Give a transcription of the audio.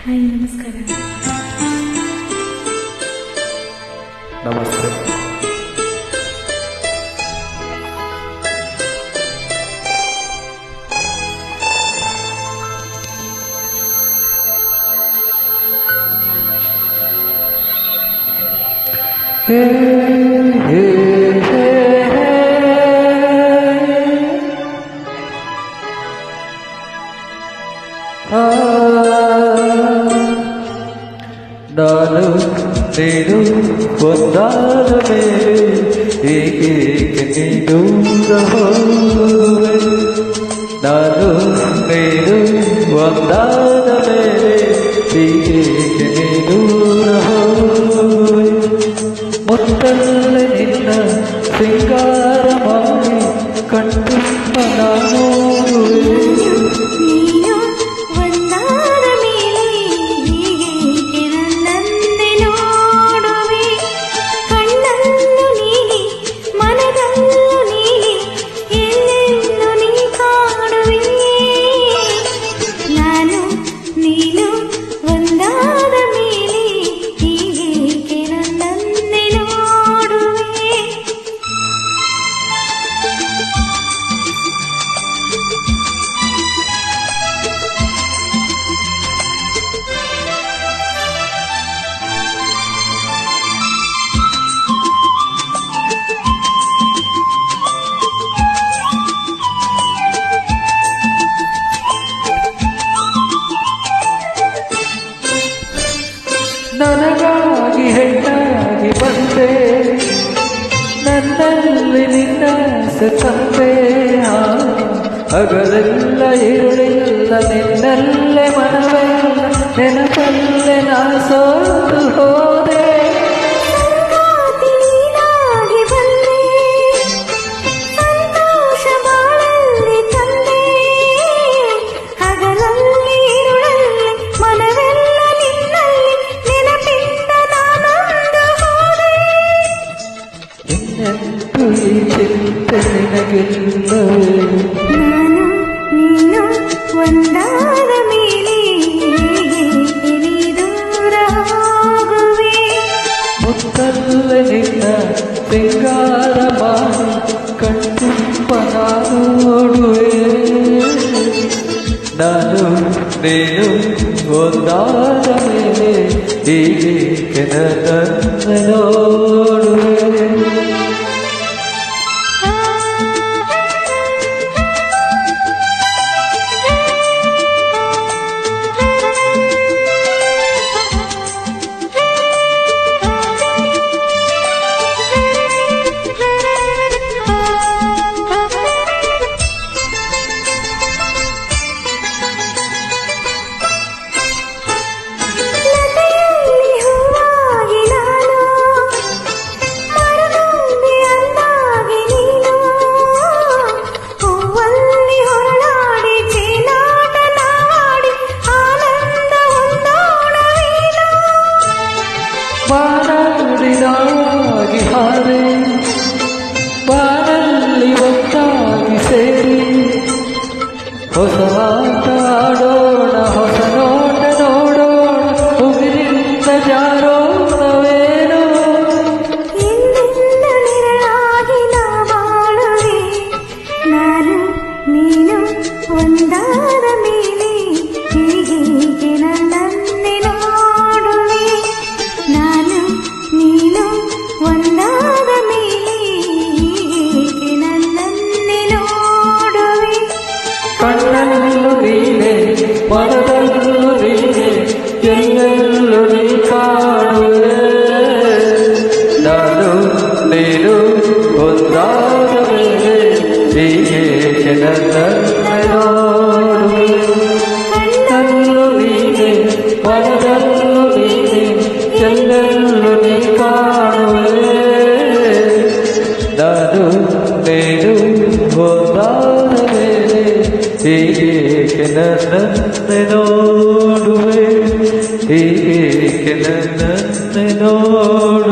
Hi ನಮಸ್ಕಾರ. ನಮಸ್ತೆ. ಹೇ ಹೇ ಹೇ ನಾನು ನೀನು ಒಂದಾದ ಮೇಲೆ ಏಕೆ ನೀನು ಹೋಗುವೆ. ನಾನು ನೀನು ಒಂದಾದ ಮೇಲೆ ಏಕೆ ನೀನು ಹೋಗುವೆ. ಮುತ್ತಲ್ಲೇ ನಿನ್ನ ಸಿಂಗಾರ ಮಾಡಿ ಕಣ್ಣುಮ್ಮ ನಾನು ನನಗಾಗಿ ಹೆಣ್ಣಾಗಿ ಬಂದೆ, ನನ್ನಲ್ಲಿ ನಿನ್ನ ತಂದೆ. ಹಗಲೆಲ್ಲ ಇರುಳಿಲ್ಲ ನಿನ್ನಲ್ಲೇ ಮನವೆಲ್ಲ ನೆನಪಲ್ಲೇ ನಾ ಸೋತು ಹೋದೆ. ಈ ಚಿಂತೆ ನಿನಗಿಲ್ಲವೇ? ನಾನು ನೀನು ಒಂದಾದ ಮೇಲೆ ದೂರ ಹೋಗುವೆ. ಮುತ್ತಲ್ಲೇ ನಿನ್ನ ಸಿಂಗಾರ ಮಾಡಿ ಕಣ್ಣುಪ್ಪ ನೋಡುವೆ. ನಾನು ನೀನು ಒಂದಾದ ಮೇಲೆ ಹೀಗೆ ನನ್ನನ್ನು ನೋಡುವೆ. ಬಾನಡಿದಾಗಿ ಹಾರೆ ಬಾನಲ್ಲಿ ಒಟ್ಟಾಗಿ ಸೇರಿ ಹೊಸ ಆಟ ಆಡೋಣ, ಹೊಸ ನೋಟ ನೋಡೋಣ, ಉಗಿರಿಂದ ಜಾರೋಣವೇನೋ. ಇಂದಿನ ನಿರಳಾಗಿ ನಾ ಬಾಳುವೆ. ನಾನು ನೀನು ಒಂದಾದ ಮೇಲೆ ಹೀಗೆ ನನ್ನನ್ನೇ ನೋಡುವೆ. ನಾನು ನೀನು ಒಂದಾದ ಮೇಲೆ ಹೀಗೆ ನನ್ನನ್ನೇ ನೋಡುವೆ. ಕಣ್ಣಲ್ಲೂ ನೀನೆ, ಮನದಲ್ಲೂ ನೀನೆ, ಎಲ್ಲೆಲ್ಲೂ ನೀ ಕಾಣುವೆ. ನಾನು ನೀನು ಒಂದಾದ ಮೇಲೆ ಹೀಗೆ ನನ್ನನ್ನೇ ನೋಡುವೆ. ಕಣ್ಣಲ್ಲೂ ನೀನೆ, ಮನದಲ್ಲೂ ನೀನೆ, ಎಲ್ಲೆಲ್ಲೂ ನೀ ಕಾಣುವೆ. ನಾನು ನೀನು ಒಂದಾದ ಮೇಲೆ ಹೀಗೆ ನನ್ನನ್ನೇ ನೋಡುವೆ. ಹೀಗೆ ನನ್ನನ್ನೇ ನೋಡುವೆ.